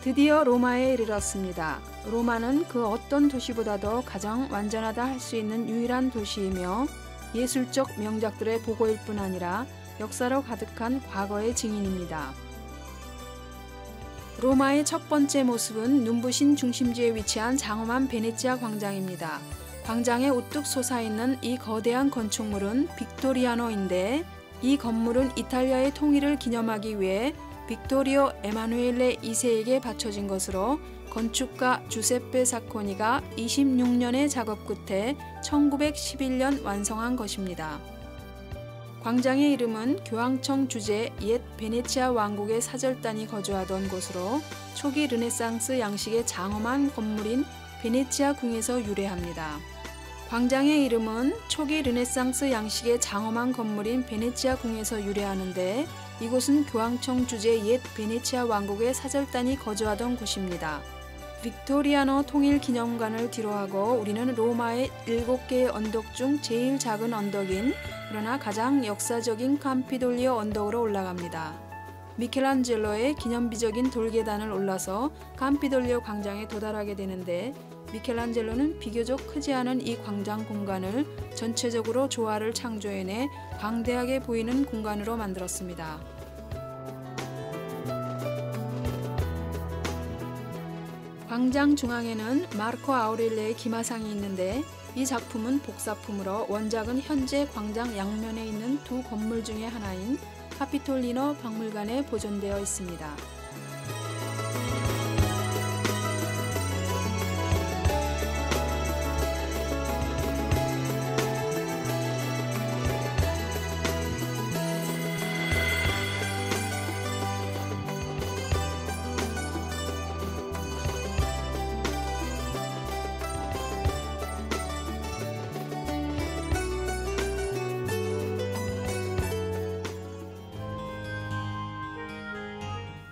드디어 로마에 이르렀습니다. 로마는 그 어떤 도시보다도 가장 완전하다 할 수 있는 유일한 도시이며 예술적 명작들의 보고일 뿐 아니라 역사로 가득한 과거의 증인입니다. 로마의 첫 번째 모습은 눈부신 중심지에 위치한 장엄한 베네치아 광장입니다. 광장에 우뚝 솟아있는 이 거대한 건축물은 빅토리아노인데 이 건물은 이탈리아의 통일을 기념하기 위해 빅토리오 에마누엘레 2세에게 바쳐진 것으로 건축가 주세페 사코니가 26년의 작업 끝에 1911년 완성한 것입니다. 광장의 이름은 교황청 주재 옛 베네치아 왕국의 사절단이 거주하던 곳으로 초기 르네상스 양식의 장엄한 건물인 베네치아 궁에서 유래합니다. 광장의 이름은 초기 르네상스 양식의 장엄한 건물인 베네치아 궁에서 유래하는데 이곳은 교황청 주재 옛 베네치아 왕국의 사절단이 거주하던 곳입니다. 빅토리아노 통일기념관을 뒤로하고 우리는 로마의 7개의 언덕 중 제일 작은 언덕인 그러나 가장 역사적인 campidoglio 언덕으로 올라갑니다. 미켈란젤로의 기념비적인 돌계단을 올라서 campidoglio 광장에 도달하게 되는데 미켈란젤로는 비교적 크지 않은 이 광장 공간을 전체적으로 조화를 창조해내 광대하게 보이는 공간으로 만들었습니다. 광장 중앙에는 마르코 아우렐레의 기마상이 있는데 이 작품은 복사품으로 원작은 현재 광장 양면에 있는 두 건물 중의 하나인 카피톨리노 박물관에 보존되어 있습니다.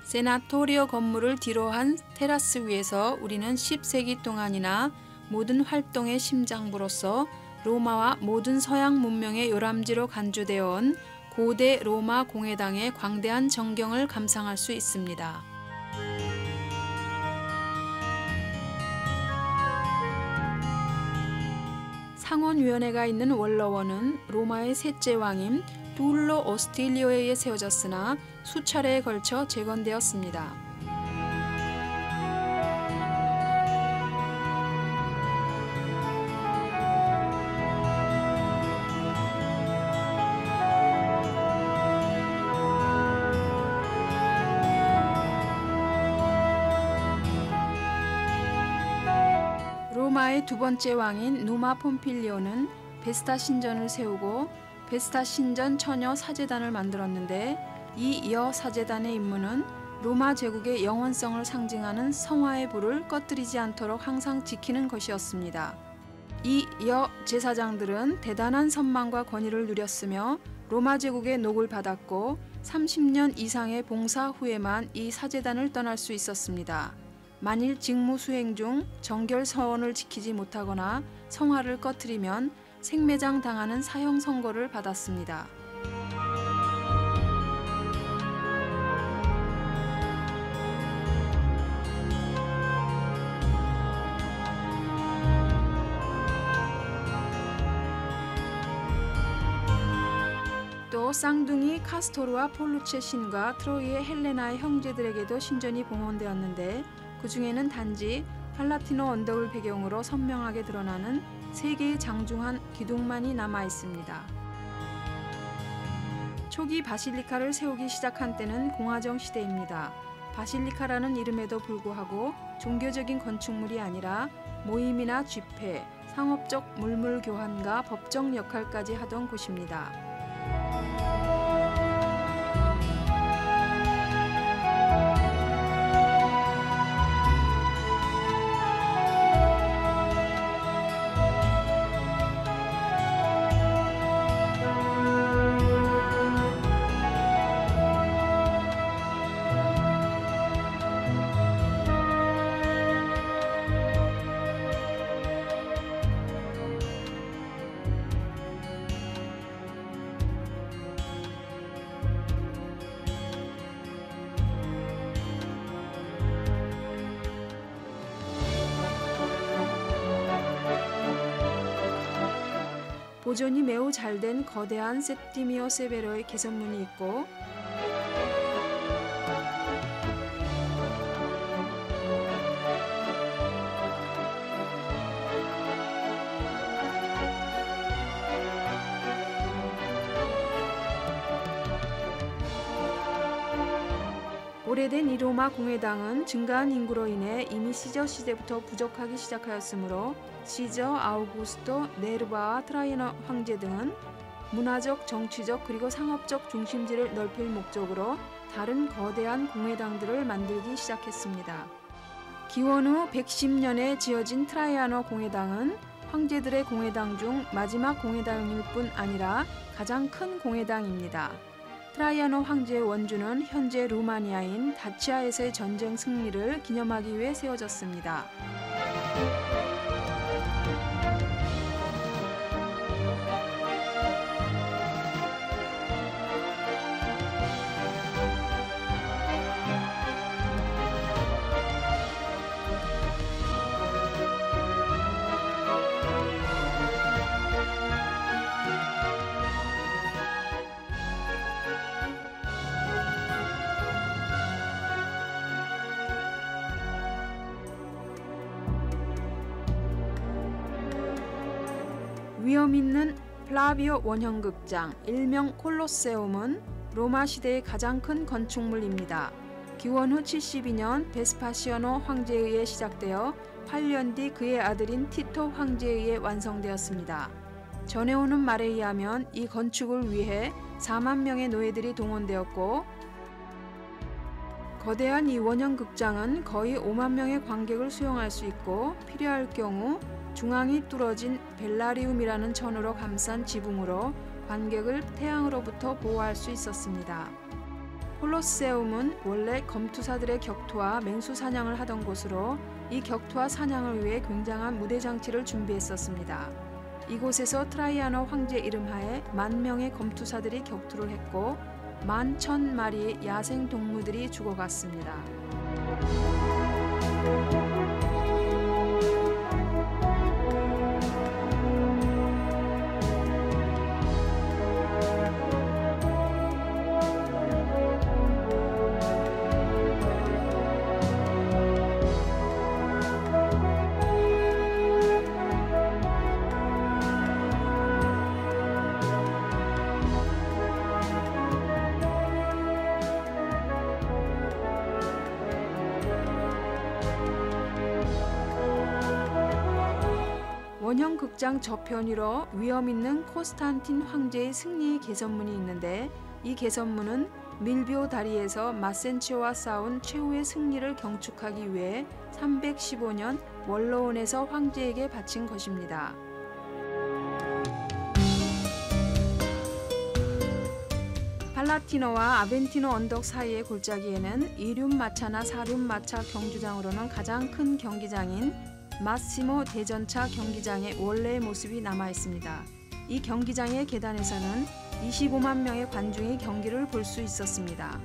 세나토리오 건물을 뒤로한 테라스 위에서 우리는 10세기 동안이나 모든 활동의 심장부로서 로마와 모든 서양 문명의 요람지로 간주되어 온 고대 로마 공회당의 광대한 전경을 감상할 수 있습니다. 상원위원회가 있는 원로원은 로마의 셋째 왕인 둘로 오스틸리오에 의해 세워졌으나 수차례에 걸쳐 재건되었습니다. 로마의 두 번째 왕인 누마 폼필리오는 베스타 신전을 세우고 베스타 신전 처녀 사제단을 만들었는데 이 여 사제단의 임무는 로마 제국의 영원성을 상징하는 성화의 불을 꺼뜨리지 않도록 항상 지키는 것이었습니다. 이 여 제사장들은 대단한 선망과 권위를 누렸으며 로마 제국의 녹을 받았고 30년 이상의 봉사 후에만 이 사제단을 떠날 수 있었습니다. 만일 직무 수행 중 정결 서원을 지키지 못하거나 성화를 꺼뜨리면 생매장 당하는 사형 선고를 받았습니다. 또 쌍둥이 카스토르와 폴루체 신과 트로이의 헬레나의 형제들에게도 신전이 봉헌되었는데 그 중에는 단지 팔라티노 언덕을 배경으로 선명하게 드러나는 세 개의 장중한 기둥만이 남아 있습니다. 초기 바실리카를 세우기 시작한 때는 공화정 시대입니다. 바실리카라는 이름에도 불구하고 종교적인 건축물이 아니라 모임이나 집회, 상업적 물물 교환과 법정 역할까지 하던 곳입니다. 보존이 매우 잘된 거대한 세티미오 세베로의 개선문이 있고 오래된 이 로마 공회당은 증가한 인구로 인해 이미 시저 시대부터 부족하기 시작하였으므로 시저, 아우구스토, 네르바와 트라이아노 황제 등은 문화적, 정치적 그리고 상업적 중심지를 넓힐 목적으로 다른 거대한 공회당들을 만들기 시작했습니다. 기원 후 110년에 지어진 트라이아노 공회당은 황제들의 공회당 중 마지막 공회당일 뿐 아니라 가장 큰 공회당입니다. 트라이아노 황제의 원주는 현재 루마니아인 다치아에서의 전쟁 승리를 기념하기 위해 세워졌습니다. 위험 있는 플라비오 원형극장, 일명 콜로세움은 로마 시대의 가장 큰 건축물입니다. 기원 후 72년 베스파시아노 황제에 의해 시작되어 8년 뒤 그의 아들인 티토 황제에 의해 완성되었습니다. 전해오는 말에 의하면 이 건축을 위해 4만 명의 노예들이 동원되었고 거대한 이 원형극장은 거의 5만 명의 관객을 수용할 수 있고 필요할 경우 중앙이 뚫어진 벨라리움이라는 천으로 감싼 지붕으로 관객을 태양으로부터 보호할 수 있었습니다. 콜로세움은 원래 검투사들의 격투와 맹수 사냥을 하던 곳으로 이 격투와 사냥을 위해 굉장한 무대 장치를 준비했었습니다. 이곳에서 트라이아노 황제 이름하에 10,000명의 검투사들이 격투를 했고 11,000마리의 야생 동무들이 죽어갔습니다. 원형 극장 저편위로 위험 있는 코스탄틴 황제의 승리의 개선문이 있는데 이 개선문은 밀비오 다리에서 마센치오와 싸운 최후의 승리를 경축하기 위해 315년 원로원에서 황제에게 바친 것입니다. 팔라티노와 아벤티노 언덕 사이의 골짜기에는 이륨 마차나 사륨 마차 경주장으로는 가장 큰 경기장인 마시모 대전차 경기장의 원래의 모습이 남아 있습니다. 이 경기장의 계단에서는 25만 명의 관중이 경기를 볼 수 있었습니다.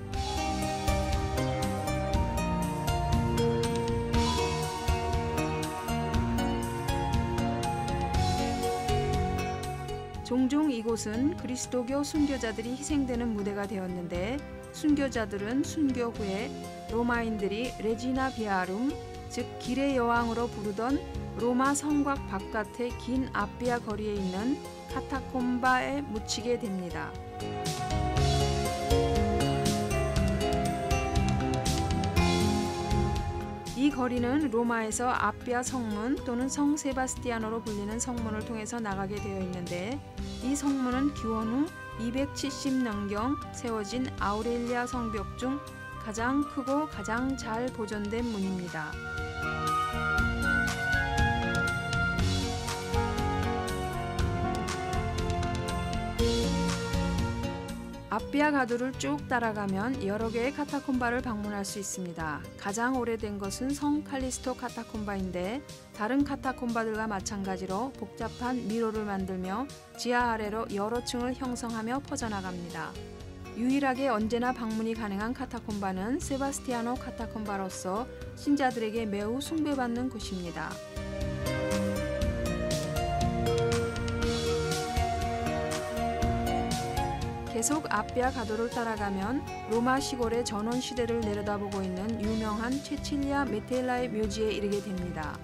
종종 이곳은 그리스도교 순교자들이 희생되는 무대가 되었는데 순교자들은 순교 후에 로마인들이 레지나 비아룸, 즉 길의 여왕으로 부르던 로마 성곽 바깥의 긴 아비아 거리에 있는 카타콤바에 묻히게 됩니다. 이 거리는 로마에서 아비아 성문 또는 성 세바스티아노로 불리는 성문을 통해서 나가게 되어 있는데 이 성문은 기원 후 270년경 세워진 아우렐리아 성벽 중 가장 크고 가장 잘 보존된 문입니다. 아비아 가두를 쭉 따라가면 여러 개의 카타콤바를 방문할 수 있습니다. 가장 오래된 것은 성 칼리스토 카타콤바인데 다른 카타콤바들과 마찬가지로 복잡한 미로를 만들며 지하 아래로 여러 층을 형성하며 퍼져나갑니다. 유일하게 언제나 방문이 가능한 카타콤바는 세바스티아노 카타콤바로서 신자들에게 매우 숭배받는 곳입니다. 계속 아피아 가도를 따라가면 로마 시골의 전원 시대를 내려다보고 있는 유명한 체칠리아 메텔라의 묘지에 이르게 됩니다.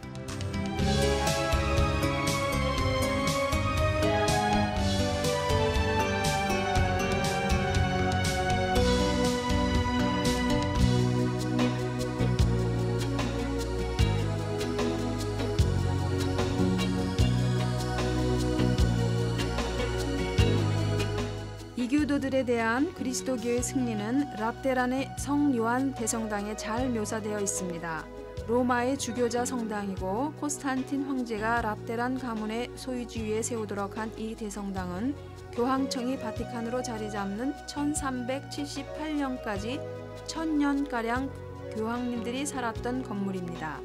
이교도들에 대한 그리스도교의 승리는 라테란의 성 요한 대성당에 잘 묘사되어 있습니다. 로마의 주교자 성당이고 콘스탄틴 황제가 라테란 가문의 소유주위에 세우도록 한 이 대성당은 교황청이 바티칸으로 자리 잡는 1378년까지 1000년가량 교황님들이 살았던 건물입니다.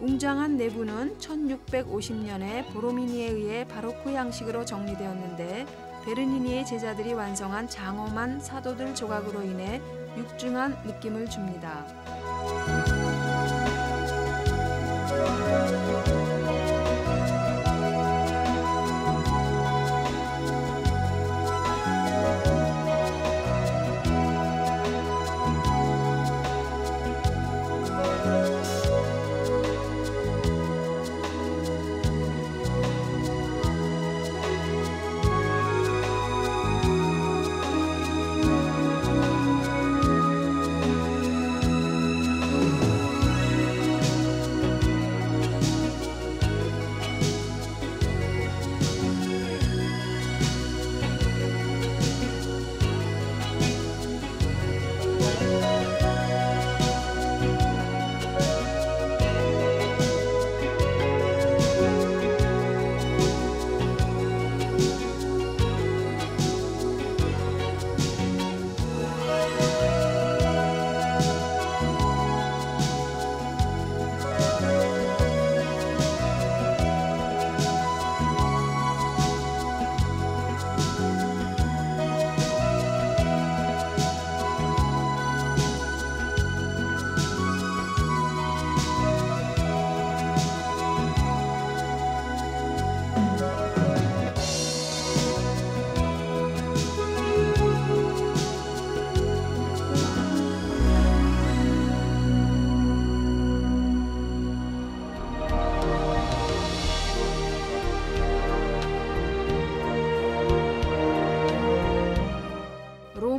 웅장한 내부는 1650년에 보로미니에 의해 바로크 양식으로 정리되었는데 베르니니의 제자들이 완성한 장엄한 사도들 조각으로 인해 육중한 느낌을 줍니다.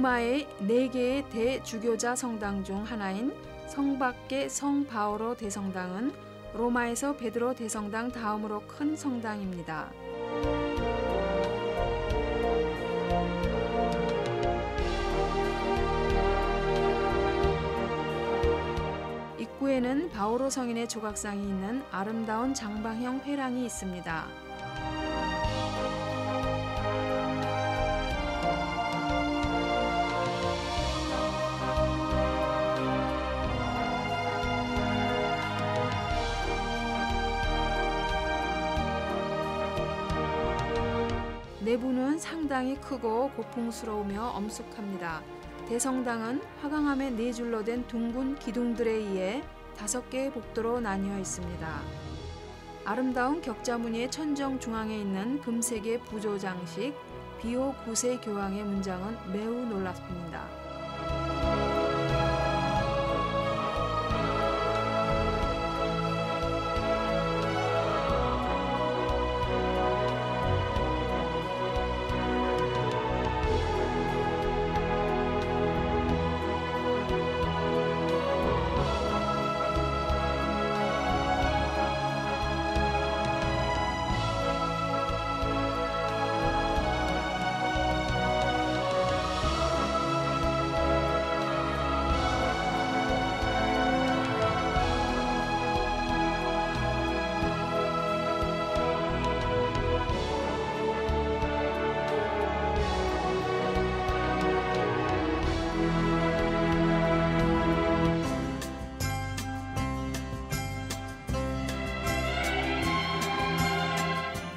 로마의 4개의 대주교자 성당 중 하나인 성밖의 성 바오로 대성당은 로마에서 베드로 대성당 다음으로 큰 성당입니다. 입구에는 바오로 성인의 조각상이 있는 아름다운 장방형 회랑이 있습니다. 내부는 상당히 크고 고풍스러우며 엄숙합니다. 대성당은 화강암의 4줄로 된 둥근 기둥들에 의해 5개의 복도로 나뉘어 있습니다. 아름다운 격자무늬의 천정 중앙에 있는 금색의 부조 장식, 비오 9세 교황의 문장은 매우 놀랍습니다.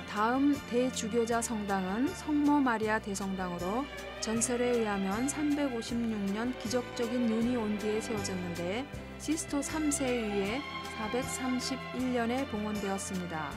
다음 대주교자 성당은 성모 마리아 대성당으로 전설에 의하면 356년 기적적인 눈이 온 뒤에 세워졌는데 시스토 3세에 의해 431년에 봉헌되었습니다.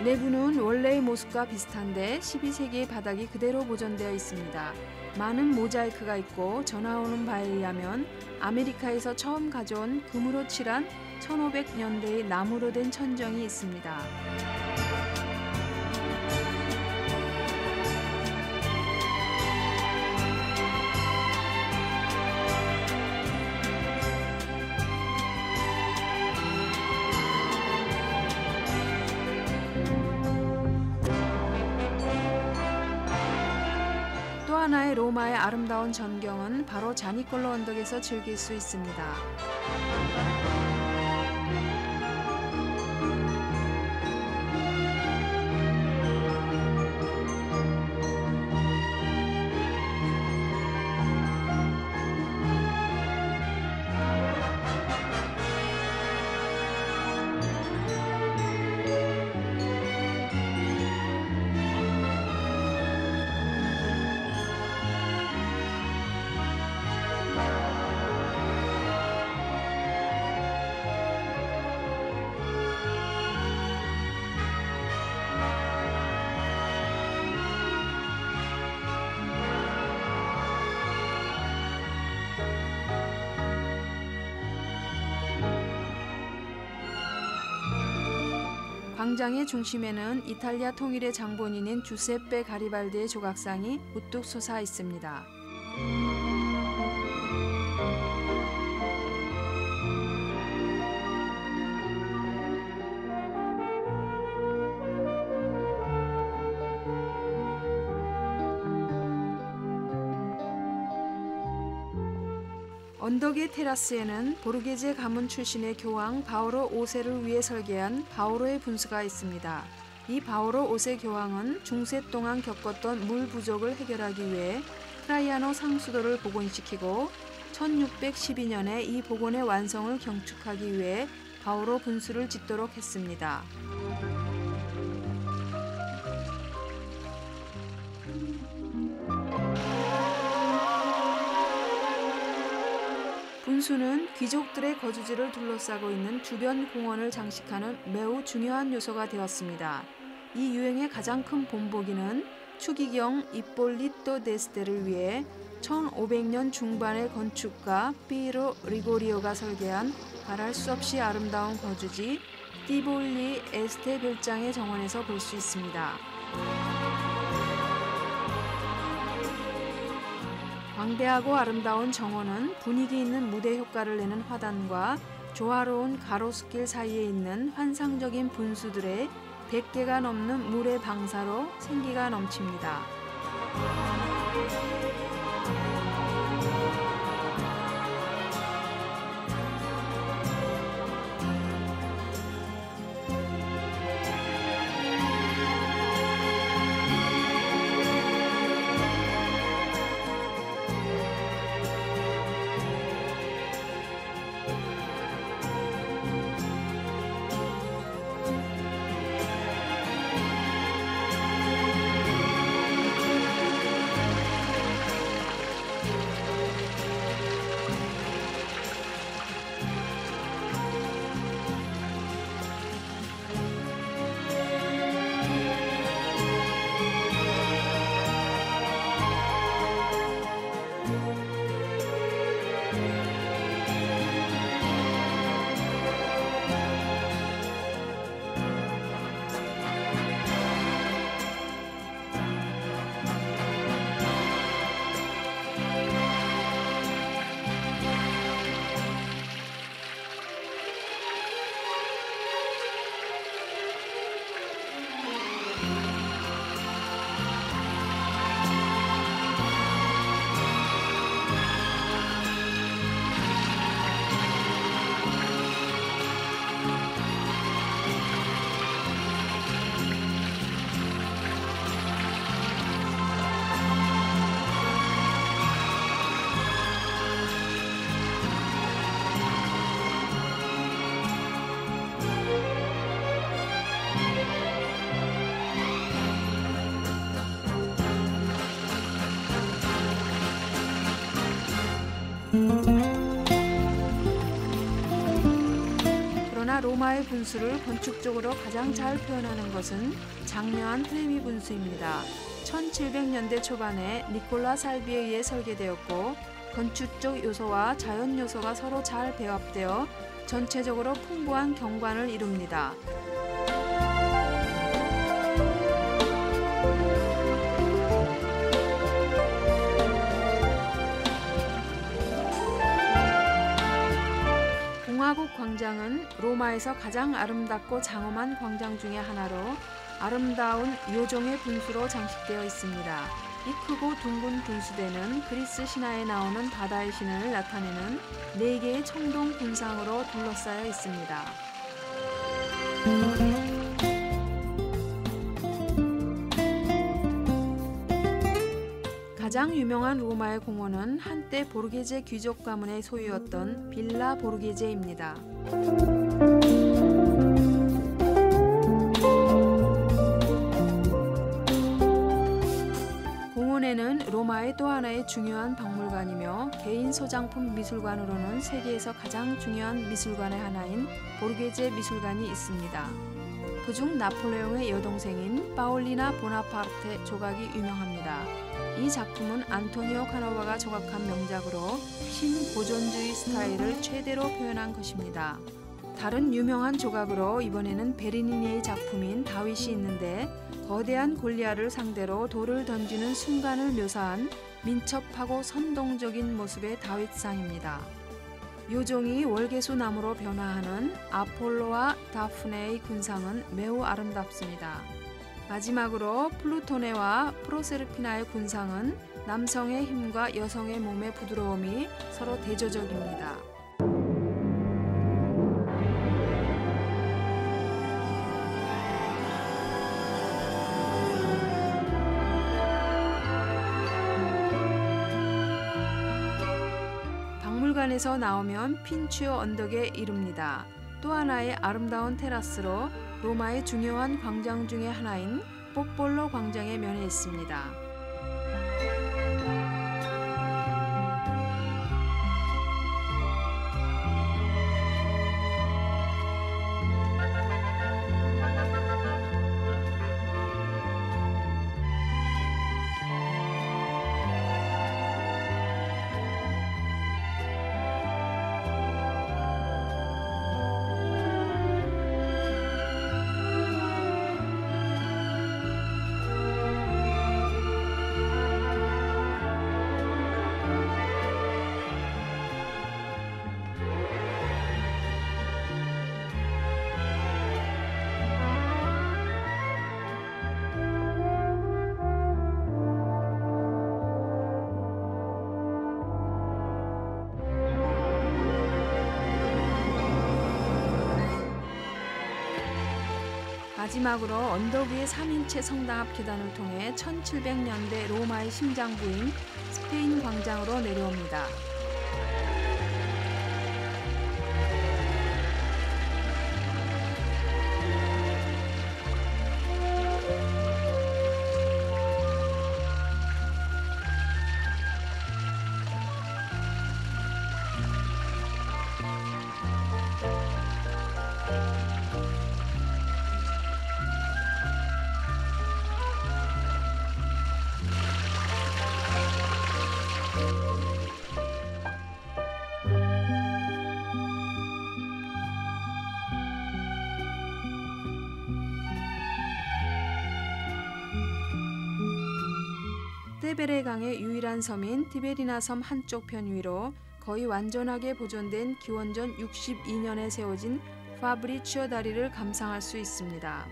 내부는 원래의 모습과 비슷한데 12세기의 바닥이 그대로 보존되어 있습니다. 많은 모자이크가 있고 전해오는 바에 의하면 아메리카에서 처음 가져온 금으로 칠한 1500년대의 나무로 된 천정이 있습니다. 또 하나의 로마의 아름다운 전경은 바로 자니콜로 언덕에서 즐길 수 있습니다. 광장의 중심에는 이탈리아 통일의 장본인인 주세ppe 가리발디의 조각상이 우뚝 솟아 있습니다. 언덕의 테라스에는 보르게제 가문 출신의 교황 바오로 5세를 위해 설계한 바오로의 분수가 있습니다. 이 바오로 5세 교황은 중세 동안 겪었던 물 부족을 해결하기 위해 트라이아노 상수도를 복원시키고 1612년에 이 복원의 완성을 경축하기 위해 바오로 분수를 짓도록 했습니다. 분수는 귀족들의 거주지를 둘러싸고 있는 주변 공원을 장식하는 매우 중요한 요소가 되었습니다. 이 유행의 가장 큰 본보기는 추기경 이폴리토 데스테를 위해 1500년 중반의 건축가 피에로 리고리오가 설계한 말할 수 없이 아름다운 거주지 띠볼리 에스테 별장의 정원에서 볼 수 있습니다. 광대하고 아름다운 정원은 분위기 있는 무대 효과를 내는 화단과 조화로운 가로수길 사이에 있는 환상적인 분수들의 100개가 넘는 물의 방사로 생기가 넘칩니다. 로마의 분수를 건축적으로 가장 잘 표현하는 것은 장려한 트레비 분수입니다. 1700년대 초반에 니콜라 살비에 의해 설계되었고 건축적 요소와 자연 요소가 서로 잘 배합되어 전체적으로 풍부한 경관을 이룹니다. 공화국 광장은 로마에서 가장 아름답고 장엄한 광장 중의 하나로 아름다운 요정의 분수로 장식되어 있습니다. 이 크고 둥근 분수대는 그리스 신화에 나오는 바다의 신을 나타내는 4개의 청동 군상으로 둘러싸여 있습니다. 가장 유명한 로마의 공원은 한때 보르게제 귀족 가문의 소유였던 빌라 보르게제입니다. 공원에는 로마의 또 하나의 중요한 박물관이며 개인 소장품 미술관으로는 세계에서 가장 중요한 미술관의 하나인 보르게제 미술관이 있습니다. 그중 나폴레옹의 여동생인 파올리나 보나파르테 조각이 유명합니다. 이 작품은 안토니오 카노바가 조각한 명작으로 신보존주의 스타일을 최대로 표현한 것입니다. 다른 유명한 조각으로 이번에는 베르니니의 작품인 다윗이 있는데 거대한 골리앗을 상대로 돌을 던지는 순간을 묘사한 민첩하고 선동적인 모습의 다윗상입니다. 요정이 월계수 나무로 변화하는 아폴로와 다프네의 군상은 매우 아름답습니다. 마지막으로 플루토네와 프로세르피나의 군상은 남성의 힘과 여성의 몸의 부드러움이 서로 대조적입니다. 박물관에서 나오면 핀치오 언덕에 이릅니다. 또 하나의 아름다운 테라스로 로마의 중요한 광장 중의 하나인 뽀폴로 광장에 면해 있습니다. 마지막으로 언덕 위의 3인체 성당 앞 계단을 통해 1700년대 로마의 심장부인 스페인 광장으로 내려옵니다. 테베레 강의 유일한 섬인 티베리나 섬 한쪽 편 위로 거의 완전하게 보존된 기원전 62년에 세워진 파브리치오 다리를 감상할 수 있습니다.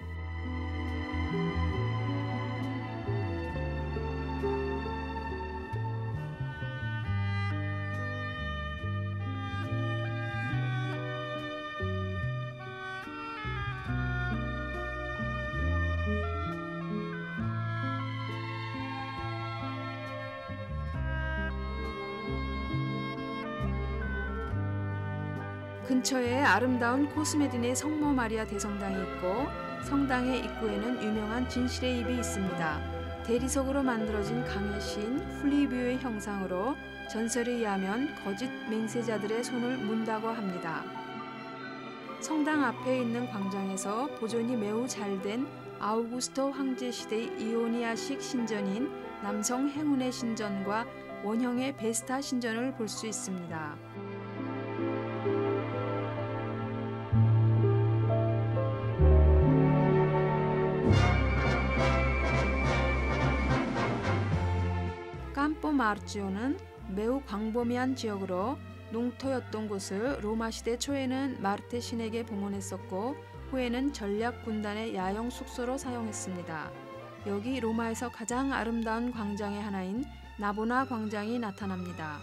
근처에 아름다운 코스메딘의 성모 마리아 대성당이 있고 성당의 입구에는 유명한 진실의 잎이 있습니다. 대리석으로 만들어진 강의 시인 플리비오의 형상으로 전설에 의하면 거짓 맹세자들의 손을 문다고 합니다. 성당 앞에 있는 광장에서 보존이 매우 잘된 아우구스토 황제 시대의 이오니아식 신전인 남성 행운의 신전과 원형의 베스타 신전을 볼 수 있습니다. 캄포 마르치오는 매우 광범위한 지역으로 농토였던 곳을 로마 시대 초에는 마르테 신에게 봉헌했었고 후에는 전략 군단의 야영 숙소로 사용했습니다. 여기 로마에서 가장 아름다운 광장의 하나인 나보나 광장이 나타납니다.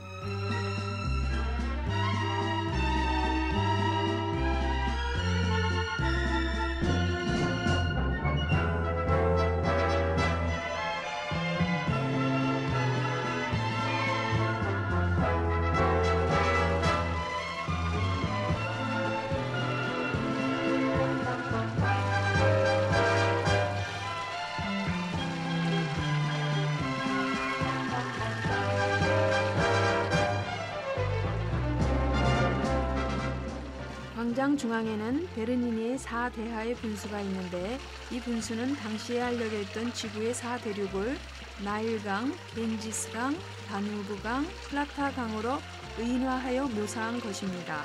광장 중앙에는 베르니니의 4대하의 분수가 있는데 이 분수는 당시에 알려져 있던 지구의 4대륙을 나일강, 겐지스강, 다누브강, 플라타강으로 의인화하여 묘사한 것입니다.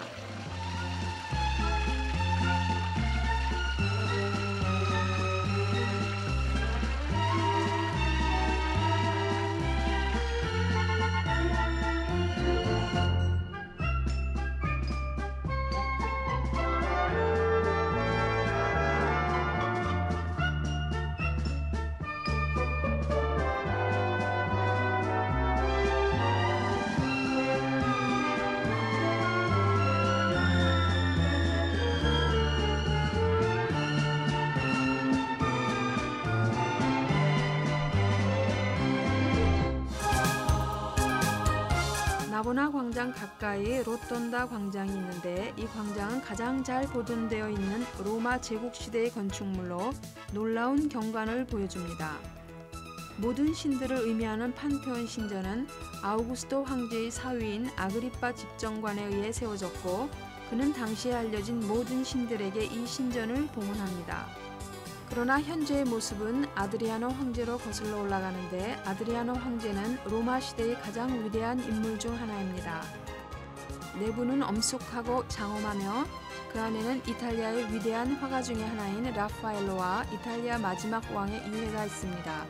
나보나 광장 가까이에 로톤다 광장이 있는데 이 광장은 가장 잘 보존되어 있는 로마 제국시대의 건축물로 놀라운 경관을 보여줍니다. 모든 신들을 의미하는 판테온 신전은 아우구스토 황제의 사위인 아그리파 집정관에 의해 세워졌고 그는 당시에 알려진 모든 신들에게 이 신전을 봉헌합니다. 그러나 현재의 모습은 아드리아노 황제로 거슬러 올라가는데 아드리아노 황제는 로마 시대의 가장 위대한 인물 중 하나입니다. 내부는 엄숙하고 장엄하며 그 안에는 이탈리아의 위대한 화가 중의 하나인 라파엘로와 이탈리아 마지막 왕의 유해가 있습니다.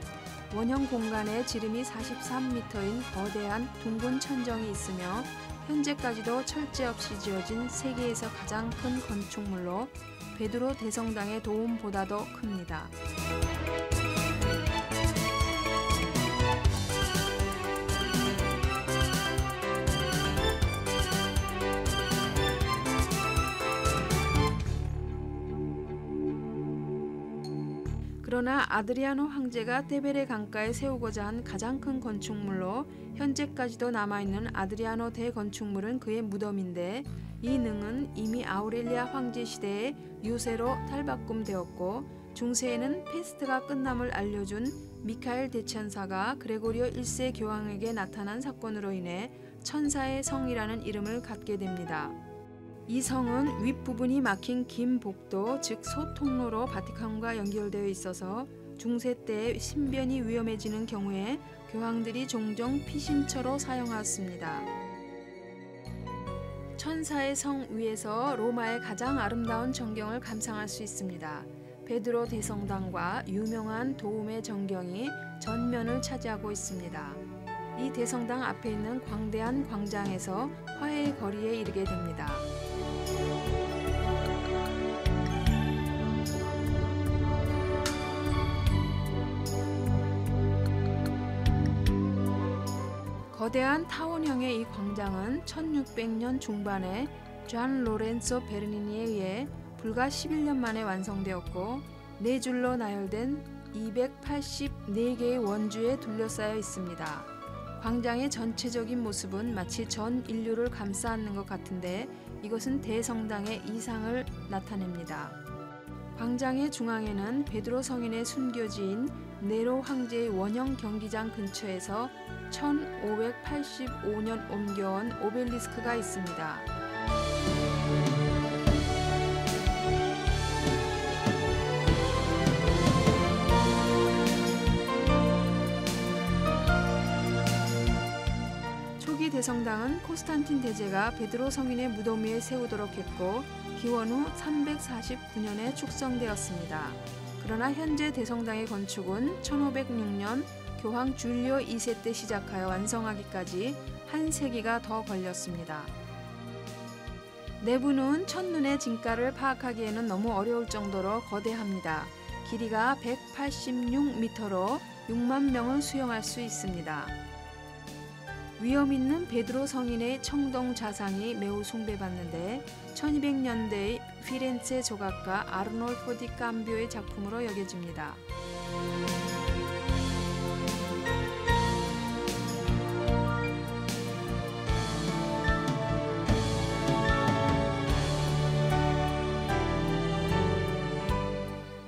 원형 공간에 지름이 43m인 거대한 둥근 천정이 있으며 현재까지도 철제 없이 지어진 세계에서 가장 큰 건축물로 베드로 대성당의 도움보다도 큽니다. 그러나 아드리아노 황제가 테베레 강가에 세우고자 한 가장 큰 건축물로 현재까지도 남아있는 아드리아노 대건축물은 그의 무덤인데 이 능은 이미 아우렐리아 황제 시대에 유세로 탈바꿈되었고 중세에는 페스트가 끝남을 알려준 미카엘 대천사가 그레고리오 1세 교황에게 나타난 사건으로 인해 천사의 성이라는 이름을 갖게 됩니다. 이 성은 윗부분이 막힌 긴 복도 즉 소통로로 바티칸과 연결되어 있어서 중세 때 신변이 위험해지는 경우에 교황들이 종종 피신처로 사용하였습니다. 천사의 성 위에서 로마의 가장 아름다운 전경을 감상할 수 있습니다. 베드로 대성당과 유명한 도움의 전경이 전면을 차지하고 있습니다. 이 대성당 앞에 있는 광대한 광장에서 화해의 거리에 이르게 됩니다. 거대한 타원형의 이 광장은 1600년 중반에 잔 로렌소 베르니니에 의해 불과 11년 만에 완성되었고 4줄로 나열된 284개의 원주에 둘러싸여 있습니다. 광장의 전체적인 모습은 마치 전 인류를 감싸 안는 것 같은데 이것은 대성당의 이상을 나타냅니다. 광장의 중앙에는 베드로 성인의 순교지인 네로 황제의 원형 경기장 근처에서 1585년 옮겨온 오벨리스크가 있습니다. 대성당은 콘스탄틴 대제가 베드로 성인의 무덤 위에 세우도록 했고 기원 후 349년에 축성되었습니다. 그러나 현재 대성당의 건축은 1506년 교황 줄리오 2세 때 시작하여 완성하기까지 한 세기가 더 걸렸습니다. 내부는 첫눈에 진가를 파악하기에는 너무 어려울 정도로 거대합니다. 길이가 186m로 6만 명을 수용할 수 있습니다. 위엄 있는 베드로 성인의 청동 좌상이 매우 숭배받는데 1200년대의 피렌체 조각가 아르놀포 디 캄비오의 작품으로 여겨집니다.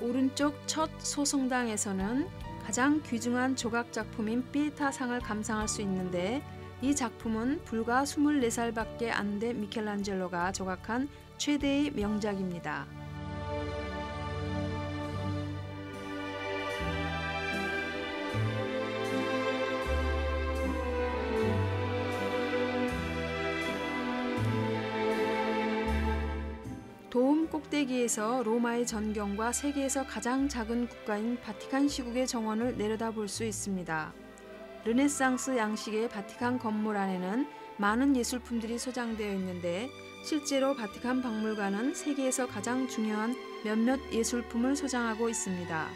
오른쪽 첫 소성당에서는 가장 귀중한 조각 작품인 피에타상을 감상할 수 있는데 이 작품은 불과 24살밖에 안 된 미켈란젤로가 조각한 최대의 명작입니다. 도움 꼭대기에서 로마의 전경과 세계에서 가장 작은 국가인 바티칸 시국의 정원을 내려다볼 수 있습니다. 르네상스 양식의 바티칸 건물 안에는 많은 예술품들이 소장되어 있는데 실제로 바티칸 박물관은 세계에서 가장 중요한 몇몇 예술품을 소장하고 있습니다.